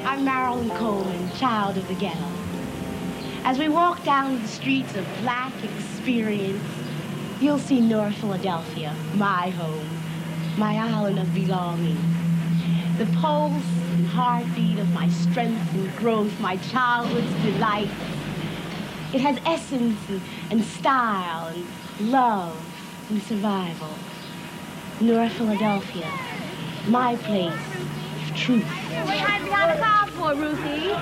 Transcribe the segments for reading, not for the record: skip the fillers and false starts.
I'm Marilyn Coleman, child of the ghetto. As we walk down the streets of Black experience, you'll see North Philadelphia, my home, my island of belonging. The pulse and heartbeat of my strength and growth, my childhood's delight. It has essence and style and love and survival. North Philadelphia, my place of truth. What you hide behind the clouds for, Ruthie?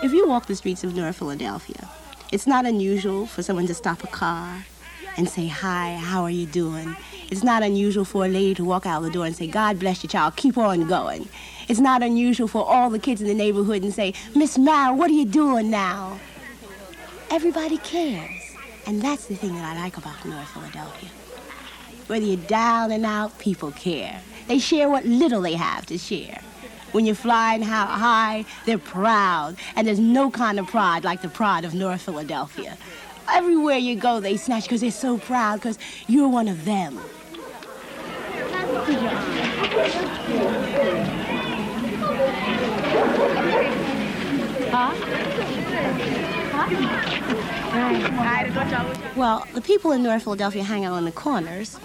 If you walk the streets of North Philadelphia, it's not unusual for someone to stop a car and say, "Hi, how are you doing?" It's not unusual for a lady to walk out the door and say, "God bless you, child, keep on going." It's not unusual for all the kids in the neighborhood and say, "Miss Mal, what are you doing now?" Everybody cares. And that's the thing that I like about North Philadelphia. Whether you're down and out, people care. They share what little they have to share. When you're flying high, they're proud. And there's no kind of pride like the pride of North Philadelphia. Everywhere you go, they snatch because they're so proud because you're one of them. Well, the people in North Philadelphia hang out on the corners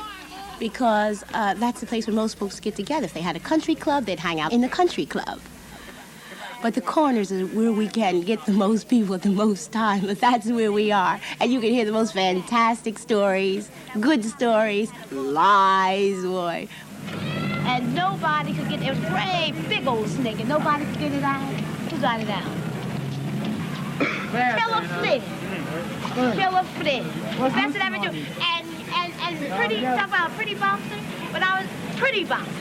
because that's the place where most folks get together. If they had a country club, they'd hang out in the country club. But the corners is where we can get the most people at the most time, but that's where we are. And you can hear the most fantastic stories, good stories, lies, boy. And nobody could get it. It was a great big old snake, and nobody could get it out. Who got it out? Killer Flynn. Killer Flynn. Best it ever do. And pretty, talk about a pretty bouncer, but I was pretty bouncer.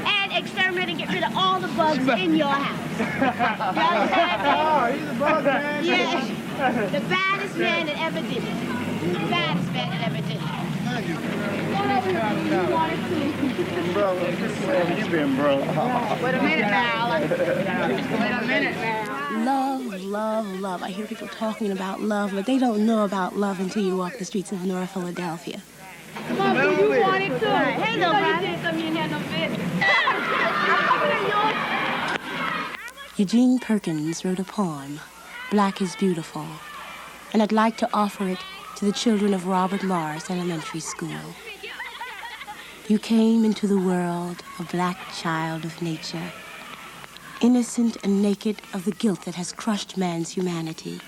And exterminate and get rid of all the bugs in your house. You understand? Oh, he's a bug man. Yeah. The baddest man that ever did it. The baddest man that ever did it. Thank you. You wanted to. Bro, where have you been, bro? Wait a minute now. Wait a minute now. Love, love, love. I hear people talking about love, but they don't know about love until you walk the streets of North Philadelphia. Come on, you wanted to. Hey, little brother. You didn't come here and have no business. Eugene Perkins wrote a poem, Black is Beautiful, and I'd like to offer it to the children of Robert Morris Elementary School. You came into the world a black child of nature, innocent and naked of the guilt that has crushed man's humanity.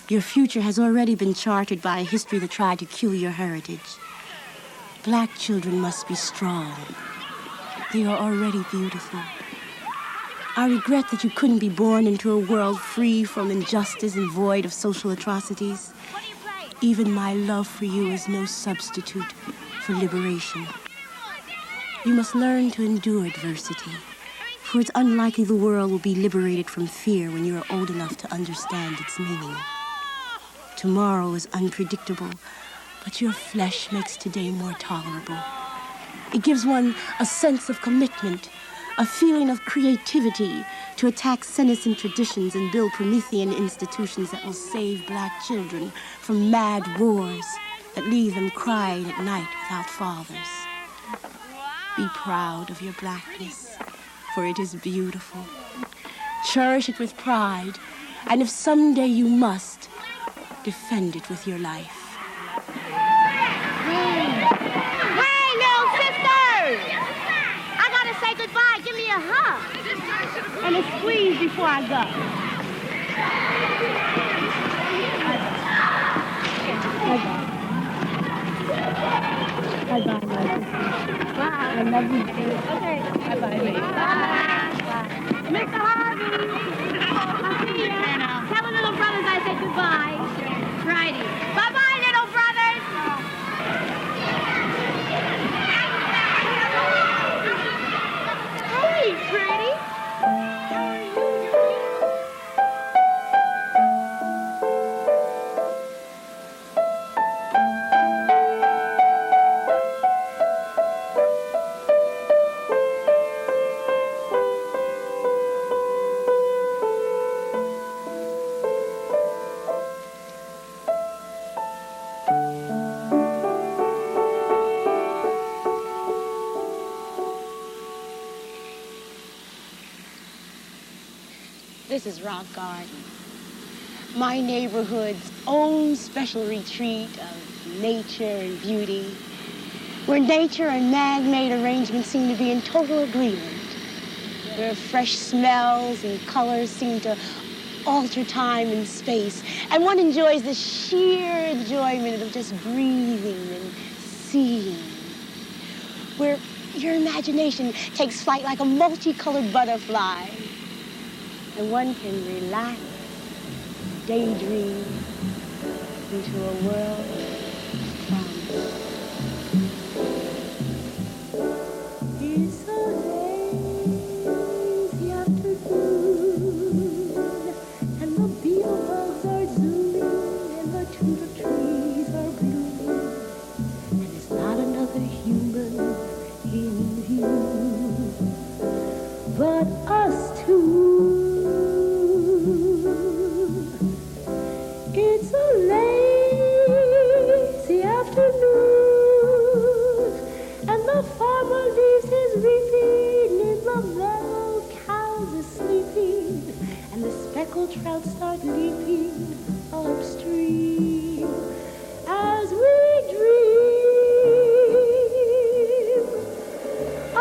Your future has already been charted by a history that tried to kill your heritage. Black children must be strong. They are already beautiful. I regret that you couldn't be born into a world free from injustice and void of social atrocities. Even my love for you is no substitute for liberation. You must learn to endure adversity, for it's unlikely the world will be liberated from fear when you are old enough to understand its meaning. Tomorrow is unpredictable, but your flesh makes today more tolerable. It gives one a sense of commitment, a feeling of creativity to attack senescent traditions and build Promethean institutions that will save black children from mad wars that leave them crying at night without fathers. Be proud of your blackness, for it is beautiful. Cherish it with pride, and if someday you must, defend it with your life. Hey, little sisters! I gotta say goodbye. Give me a hug. And a squeeze before I go. Bye-bye, my sister. Bye. I love you too. Okay. Bye-bye, baby. Bye. Mr. Harvey. I'll see ya. Tell the little brothers I said goodbye. Righty. Bye-bye, little brothers. Hey, pretty. This is Rock Garden, my neighborhood's own special retreat of nature and beauty, where nature and man-made arrangements seem to be in total agreement, where fresh smells and colors seem to alter time and space, and one enjoys the sheer enjoyment of just breathing and seeing, where your imagination takes flight like a multicolored butterfly, and one can relax, daydream into a world of promise. It's a lazy afternoon, and the beetlebugs are zooming, and the tulip trees are blooming, and there's not another human in view, but us two. It's a lazy afternoon, and the farmer leaves his reaping in the meadow, cows are sleeping, and the speckled trout start leaping upstream as we dream. A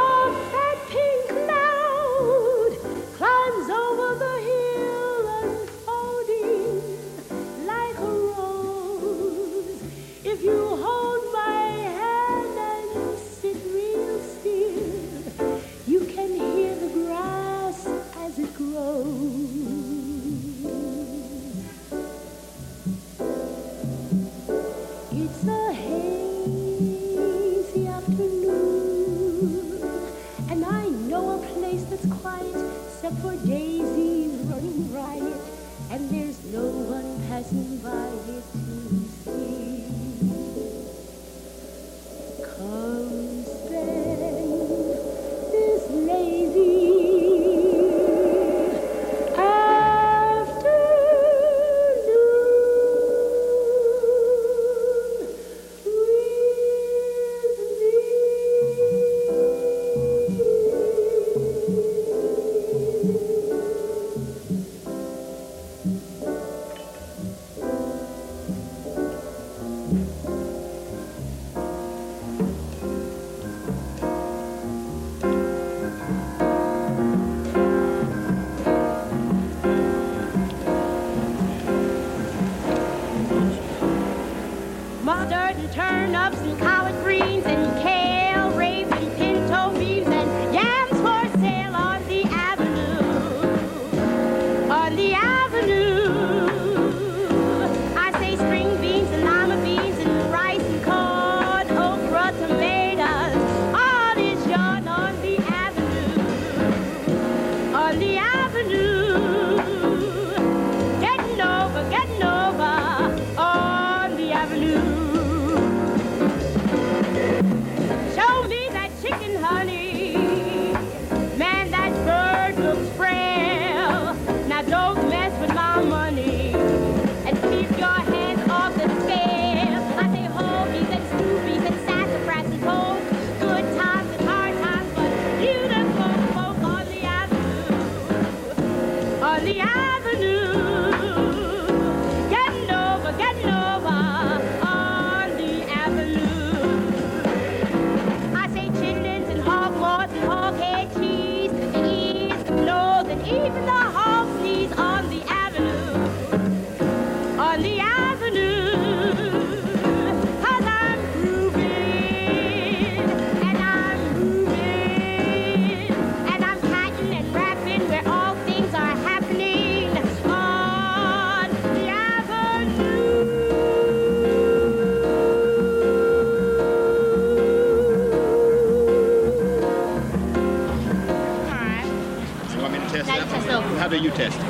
fat pink cloud climbs over the hill, unfolding like a rose. If you hold my hand and sit real still, you can hear the grass as it grows. It's a hazy afternoon, and I know a place that's quiet, except for daisies running riot, and there's no one passing by it to see. Come spend this lazy afternoon with me. mustard and turnips and collard greens and kale, rape and pinto beans and yams for sale on the avenue. On the avenue. I say string beans and lima beans and rice and corn, okra, tomatoes. All is young on the avenue. On the avenue. Getting over on the avenue. Show me that chicken, honey. Man, that bird looks frail. Now don't mess with my money and keep your hands off the scale. I say hoagies and scoopies and sassafras and cold. Good times and hard times, but beautiful folk on the avenue. On the avenue. Getting over on the avenue. I say chitlins and hogwarts and hog-head cheese, the ears, the nose, and even the hog's knees on the avenue. On the avenue. 'Cause I'm grooving, and I'm moving, and I'm patting and rapping where all things are happening on the avenue. You want me to test Now you that? test over. How do you test it? I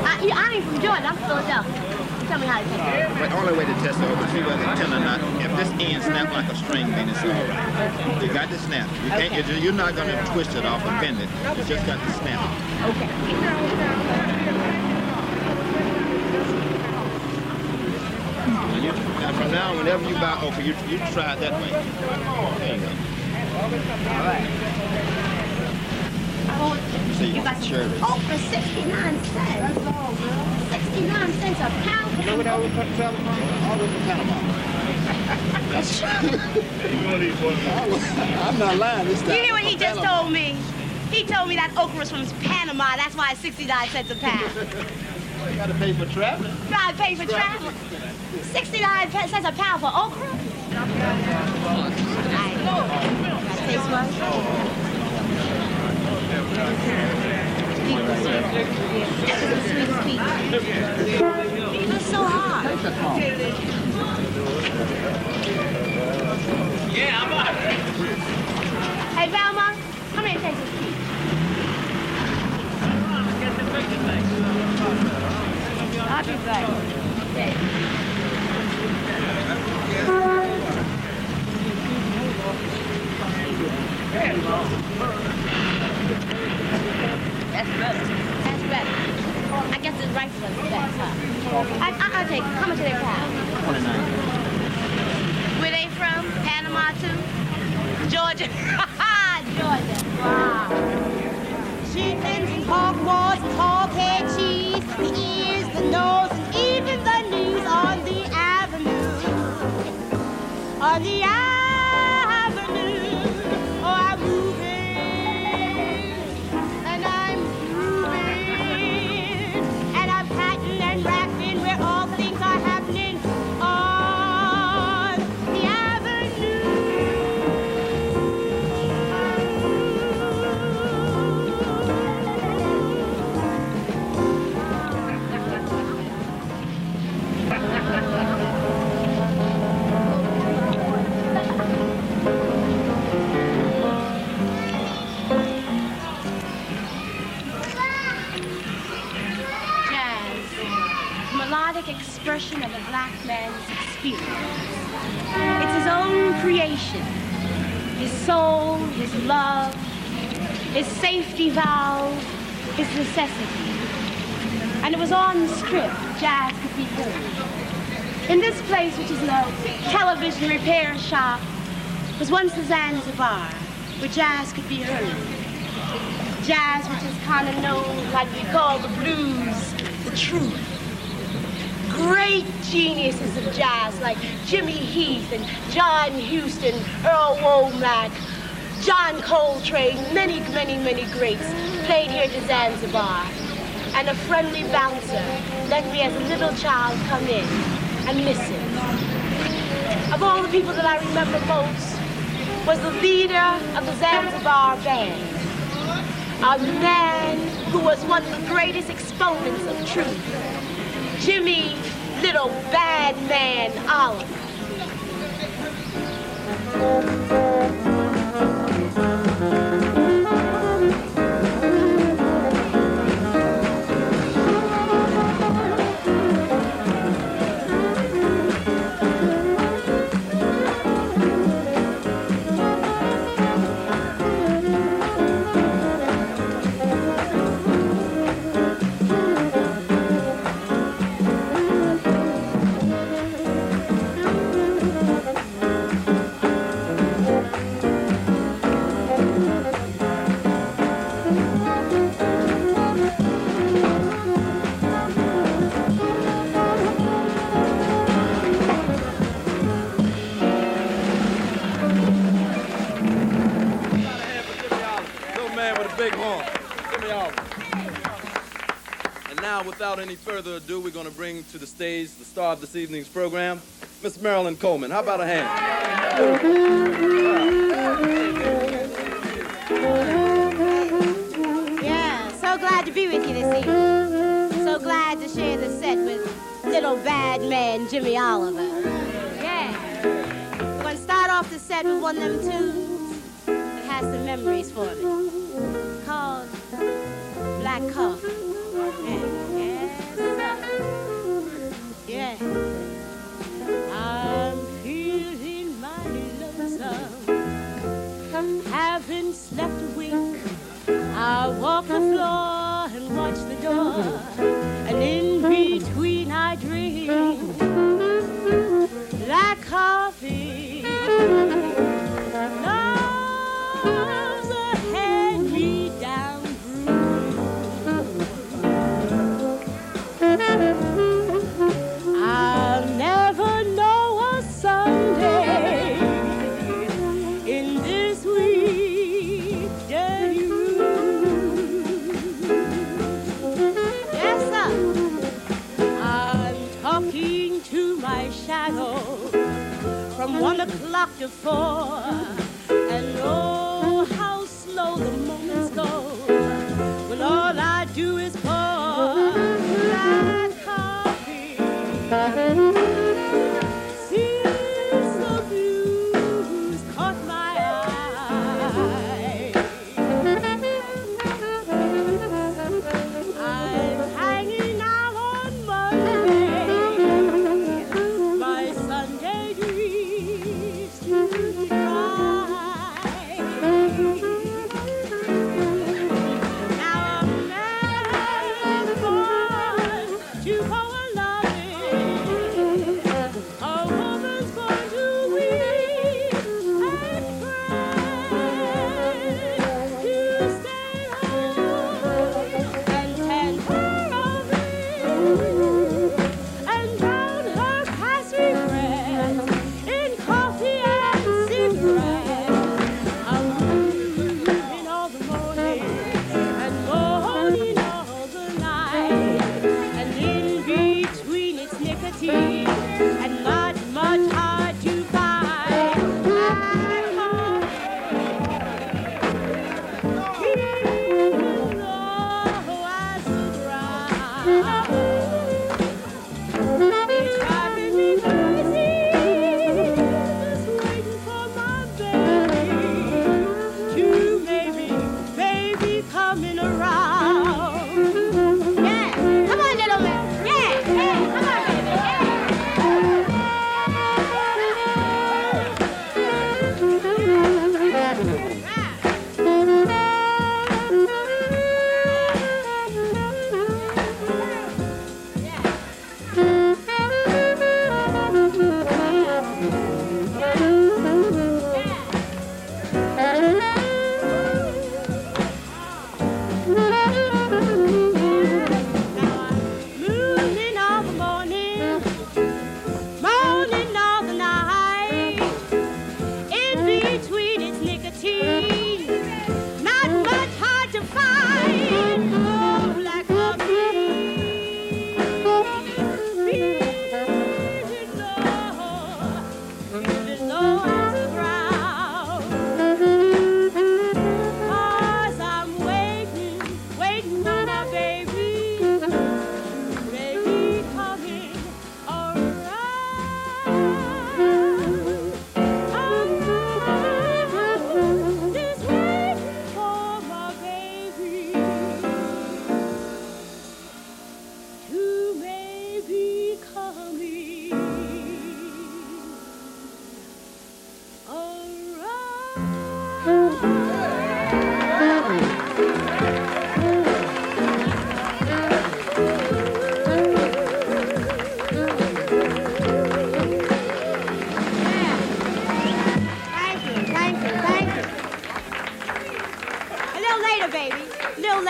ain't from Georgia, I'm from Philadelphia. Tell me how to test it. The only way to test it over, see whether it's tender or not. If this end snap like a string, then it's all right. You got to snap. You can't. Okay. You're not going to twist it off or bend it. You just got to snap it. Okay. Now from now on, whenever you buy okra, you try it that way. There you go. All right. See, You got sure it is. okra, 69 cents. 69 cents a pound. Remember that we put travel from? All over Panama. That's I'm not lying this time. You hear what he just told me? He told me that okra is from Panama. That's why it's 69 cents a pound. You got to pay for traveling. Try to pay for travel. 69 cents a pound for okra? Taste one? It's so hard. Yeah, I'm on. Hey, Velma, come here and take this seat. I'll be back. That's better. That's better. I guess the rice was the best, huh? I'll take, how much are they pound? 29. Where they from? Panama too? Georgia. Georgia. Wow. Chitlins and hogwarts and hog-head cheese, the ears, the nose, and even the knees on the avenue. On the avenue. Oh, I'm moving, and I'm grooving, and I'm patting and rapping where all things are happening on the avenue. Jazz, melodic expression of a black man's experience. It's his own creation, his soul, his love, his safety valve, his necessity. And it was on the strip jazz could be heard. In this place, which is a television repair shop, was once the Zanzibar, where jazz could be heard. Jazz, which is kind of known, like we call the blues, the truth. Great geniuses of jazz, like Jimmy Heath and John Huston, Earl Womack, John Coltrane, many, many, many greats played here to Zanzibar. And a friendly bouncer let me as a little child come in and listen. Of all the people that I remember most was the leader of the Zanzibar band, a man who was one of the greatest exponents of truth, Jimmy Little Bad Man Oliver. Without any further ado, we're going to bring to the stage the star of this evening's program, Miss Marilyn Coleman. How about a hand? Yeah, so glad to be with you this evening. So glad to share the set with Little Bad Man Jimmy Oliver. Yeah. We're going to start off the set with one of them tunes that has some memories for me, called Black Coffee. Yeah. I'm feeling mighty lonesome, haven't slept a wink. I walk the floor and watch the door, and in between I drink black coffee. Love's a hand-me-down I'll never know a Sunday in this weekday room. Yes, sir. I'm talking to my shadow from 1 o'clock to 4, and oh, how slow the moments go when all I do is pour black coffee. Since the blues caught my eye, I'm hanging out on Monday, my Sunday dreams to dry.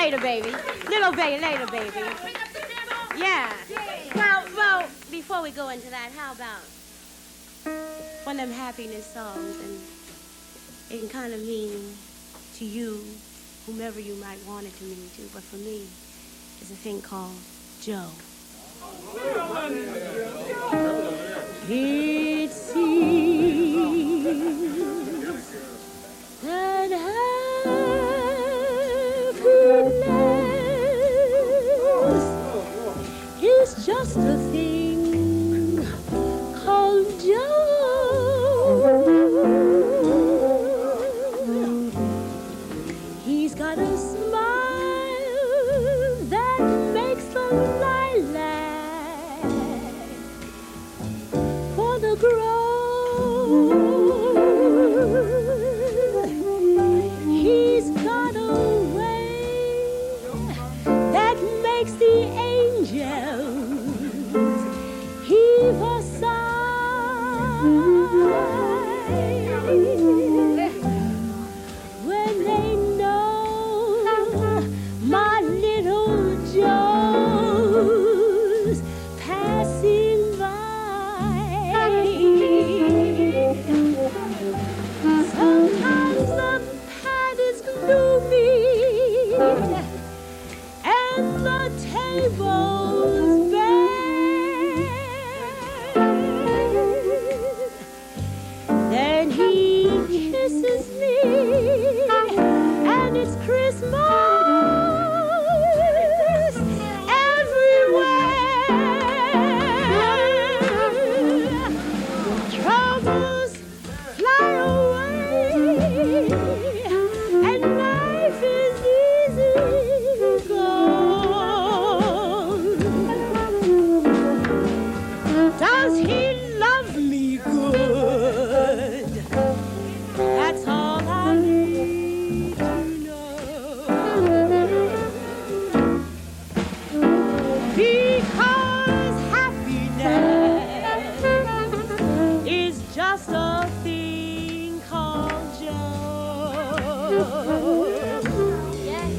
later, baby. Little baby, later, baby. Yeah. Well, before we go into that, how about one of them happiness songs, and it can kind of mean to you, whomever you might want it to mean to, but for me, it's a thing called Joe. It seems that happiness is just a thing called Joe. He's got a smile that makes the lilac for the grove. He's got a way that makes the angels heave a sigh when they know my little Joe's passing by. Sometimes the path is gloomy and the table's bare. Then he kisses me, and it's Christmas everywhere. Troubles fly away, and life is easy gone. Does he love me good? That's all I need to know. Because happiness is just a thing called Joe. Yes, sir. Yes,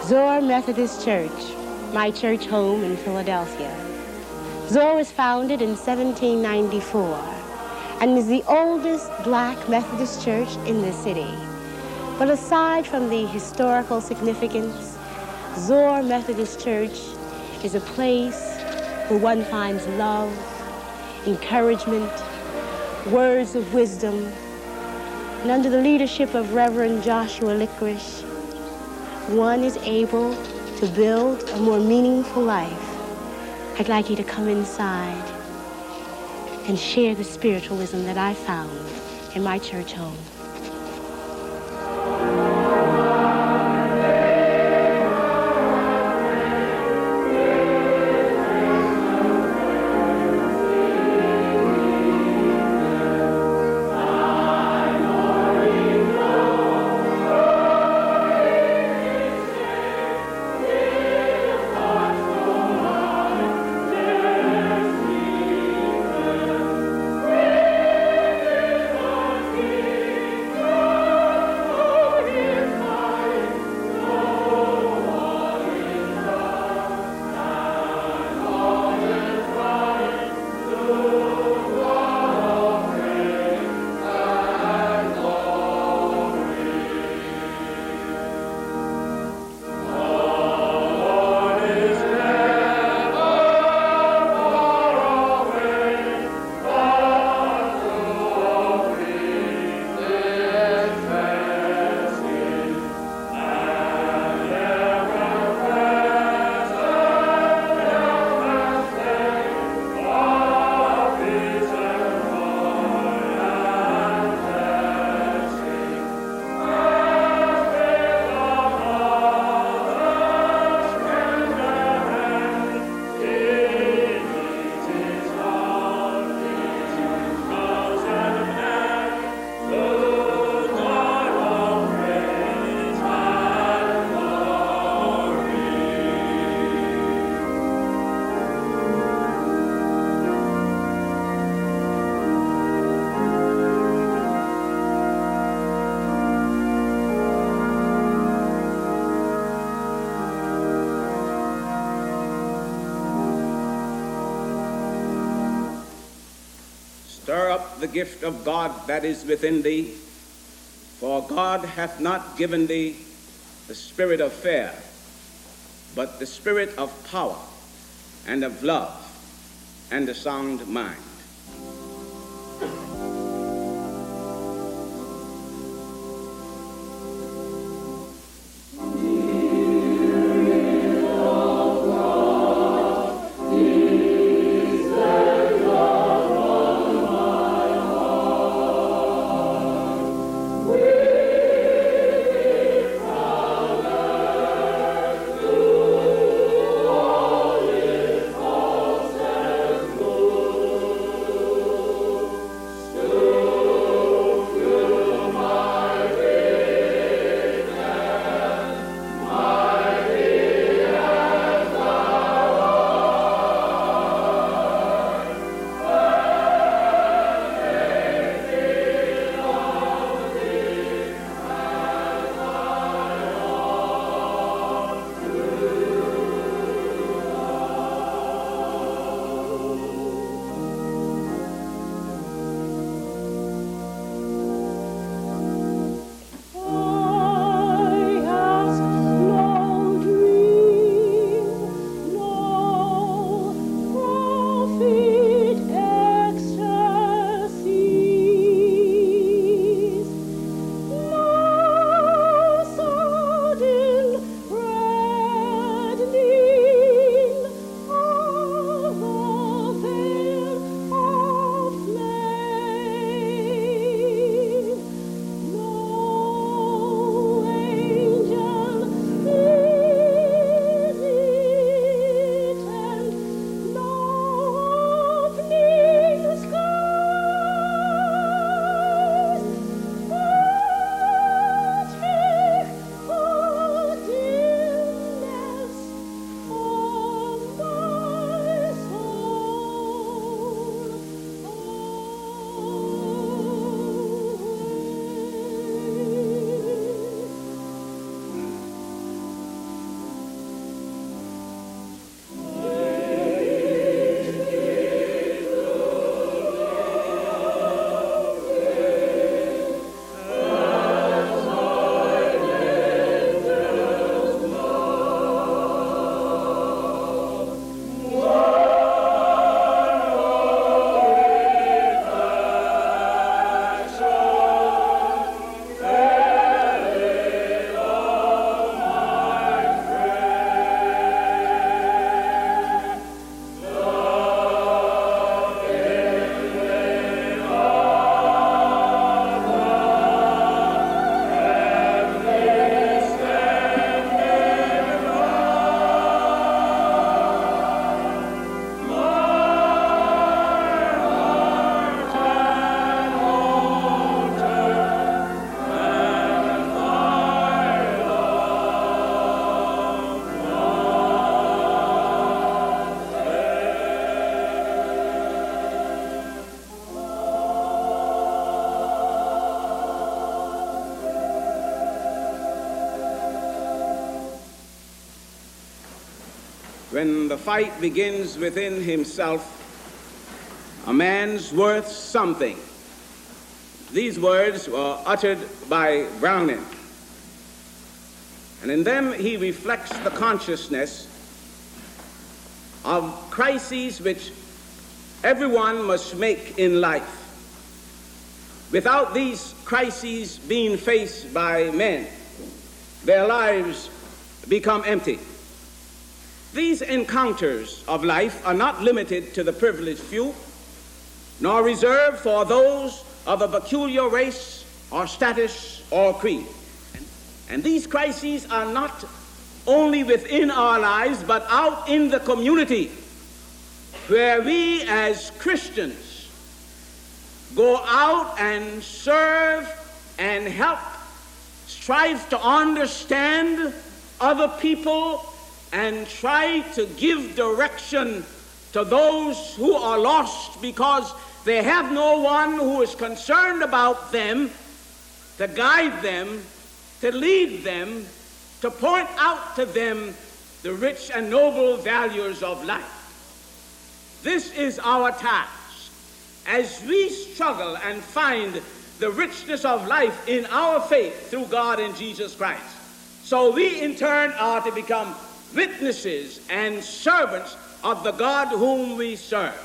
Zoar Methodist Church, my church home in Philadelphia. Zoar was founded in 1794 and is the oldest black Methodist church in the city. But aside from the historical significance, Zoar Methodist Church is a place where one finds love, encouragement, words of wisdom, and under the leadership of Reverend Joshua Licorice, one is able to build a more meaningful life. I'd like you to come inside and share the spiritualism that I found in my church home. Stir up the gift of God that is within thee, for God hath not given thee the spirit of fear, but the spirit of power and of love and a sound mind. when the fight begins within himself, a man's worth something. These words were uttered by Browning, and in them he reflects the consciousness of crises which everyone must make in life. Without these crises being faced by men, their lives become empty. These encounters of life are not limited to the privileged few, nor reserved for those of a peculiar race or status or creed. And these crises are not only within our lives, but out in the community, where we as Christians go out and serve and help, strive to understand other people, and try to give direction to those who are lost because they have no one who is concerned about them, to guide them, to lead them, to point out to them the rich and noble values of life. This is our task as we struggle and find the richness of life in our faith through God and Jesus Christ. So we in turn are to become witnesses and servants of the God whom we serve.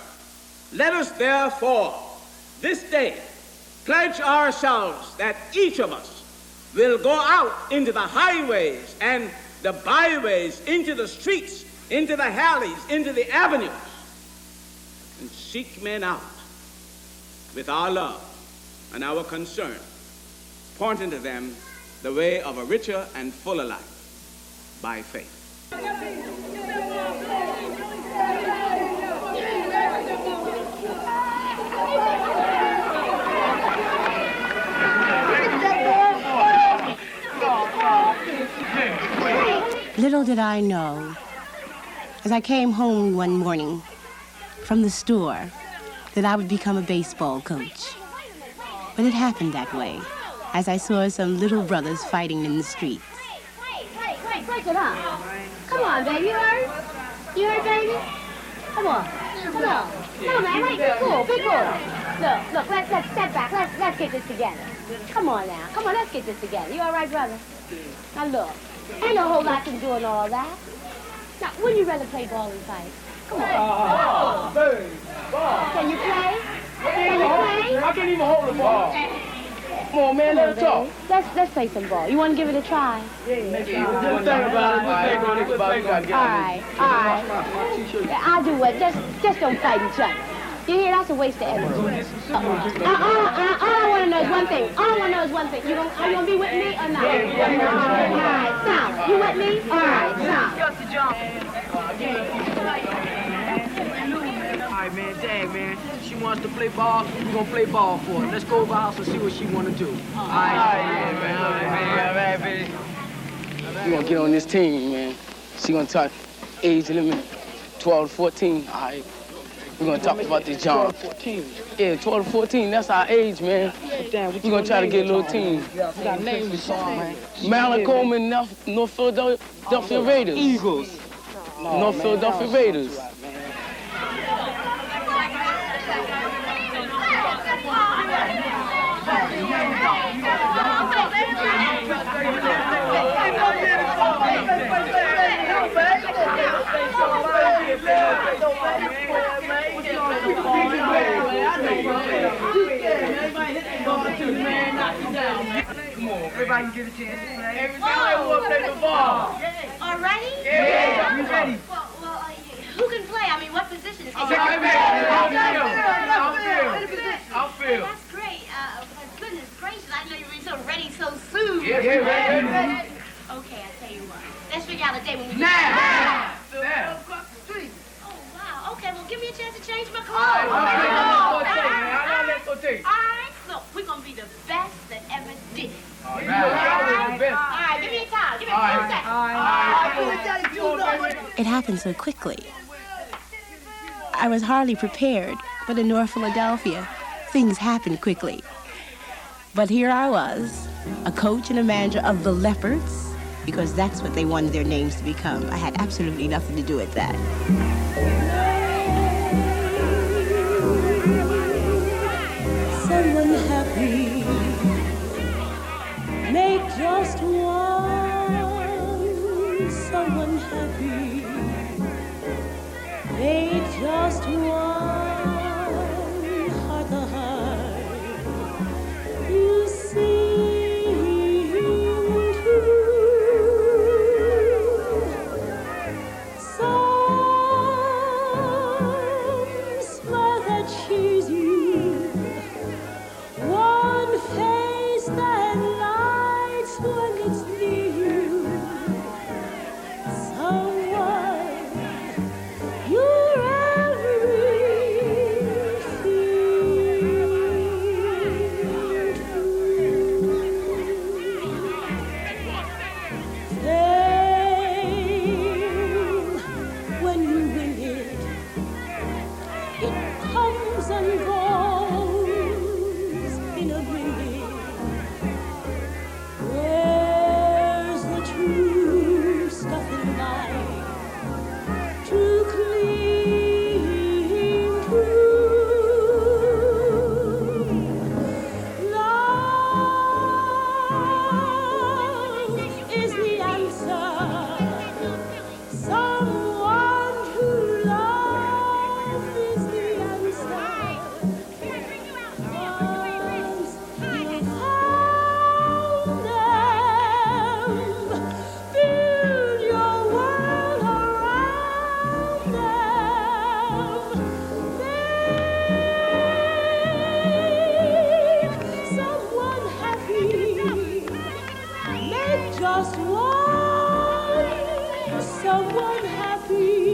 Let us therefore this day pledge ourselves that each of us will go out into the highways and the byways, into the streets, into the alleys, into the avenues, and seek men out with our love and our concern, pointing to them the way of a richer and fuller life by faith. Little did I know, as I came home one morning from the store, that I would become a baseball coach. But it happened that way, as I saw some little brothers fighting in the streets. Hey, break it up. Come on, baby, you heard? You heard, baby? Come on. No, man, wait, be cool. Look, let's step back. Let's get this together. Come on now. Come on, let's get this together. You all right, brother? Now, look. Ain't no whole lot in doing all that. Now, wouldn't you rather play ball and fight? Come on. Can you play? I can't even hold the ball. Come on, man, let's talk. Let's play some ball. You want to give it a try? All right. I'll do what? Just don't fight each other. You hear? That's a waste of energy. All I want to know is one thing. Are you gonna be with me or not? All right, stop. You with me? All right, stop. All right, man, Dad, man. She wants to play ball. We're going to play ball for her. Let's go over the house and see what she want to do. All right, baby. We're going to get on this team, man. She going to talk age limit 12 to 14. All right. We're going to talk about this job. 12 to 14? Yeah, 12 to 14. That's our age, man. We're going to try to get a little team. We got names for song, man. Marilyn, Coleman, North Philadelphia Raiders. Eagles. North Philadelphia Raiders. Everybody get a chance to play. Everybody want to play the ball. All ready? Yeah, we ready. Well, who can play? I mean, what position is he? Outfield. That's great. Goodness gracious, I know you've been so ready so soon. Yeah, ready. Okay, I'll tell you what. Let's figure out a day when we Now. Across the street. Oh, wow. Okay, well, give me a chance to change my clothes. All right, let's go take. All right, look, we're going to be the best that ever did. All right, Give me a towel. Give me a second. It happened so quickly. I was hardly prepared, but in North Philadelphia, things happened quickly. But here I was, a coach and a manager of the Leopards, because that's what they wanted their names to become. I had absolutely nothing to do with that. Someone happy, make just one. Someone happy, make just one. Heart to heart, you seem to. Some smile that cheers you, one face that lights when it's near you. Someone you're when you win it, it comes and goes in a ring. Where's the true stuff in life to cling to? Love is the answer. Someone to love is the answer. Once you found them, build your world around them. Make someone happy. Make just one. Someone happy.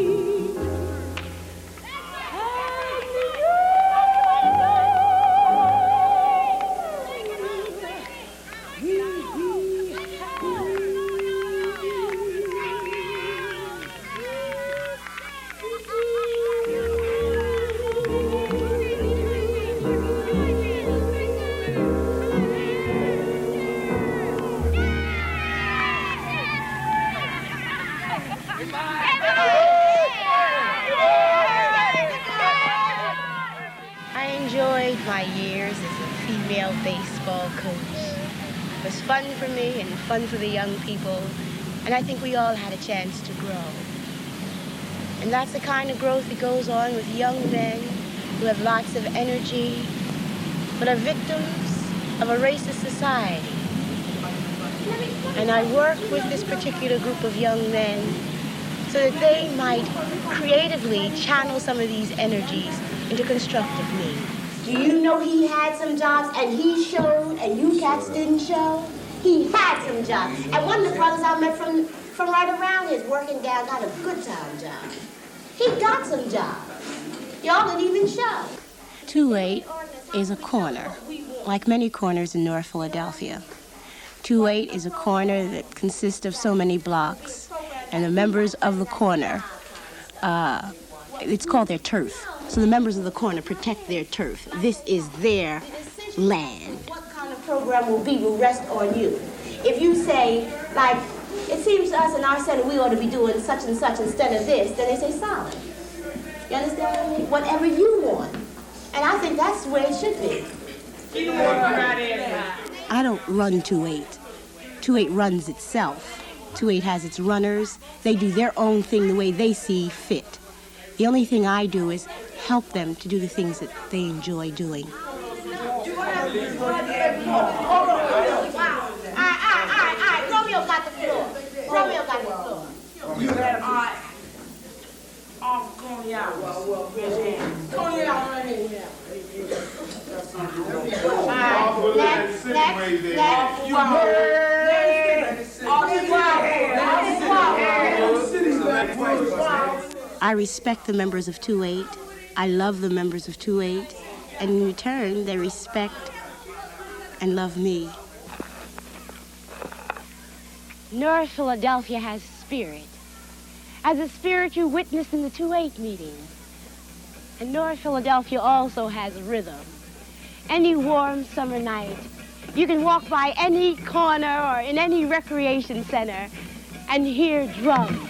I enjoyed my years as a female baseball coach. It was fun for me and fun for the young people, and I think we all had a chance to grow. And that's the kind of growth that goes on with young men who have lots of energy, but are victims of a racist society. And I work with this particular group of young men so that they might creatively channel some of these energies into constructive means. Do you know he had some jobs and he showed and you cats didn't show? He had some jobs. And one of the brothers I met from right around here is working down, got a good time job. He got some jobs. Y'all didn't even show. 28 is a corner, like many corners in North Philadelphia. 28 is a corner that consists of so many blocks, and the members of the corner, it's called their turf. So the members of the corner protect their turf. This is their land. What kind of program will rest on you? If you say, like, it seems to us in our center we ought to be doing such and such instead of this, then they say solid. You understand? Whatever you want. And I think that's the way it should be. I don't run 28. 28 runs itself. 28 has its runners. They do their own thing the way they see fit. The only thing I do is help them to do the things that they enjoy doing. Romeo got the floor. Romeo got the floor. You have Coney Island. Coney Island. I respect the members of 28. I love the members of 28. And in return, they respect and love me. North Philadelphia has spirit. As a spirit you witnessed in the 2-8 meetings. And North Philadelphia also has rhythm. Any warm summer night, You can walk by any corner or in any recreation center and hear drums.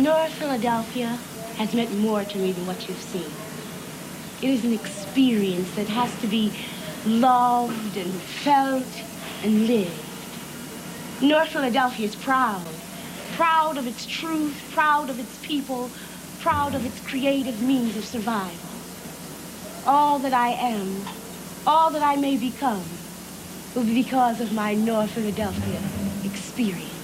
North Philadelphia has meant more to me than what you've seen. It is an experience that has to be loved and felt and lived. North Philadelphia is proud. Proud of its truth, proud of its people, proud of its creative means of survival. All that I am, all that I may become, will be because of my North Philadelphia experience.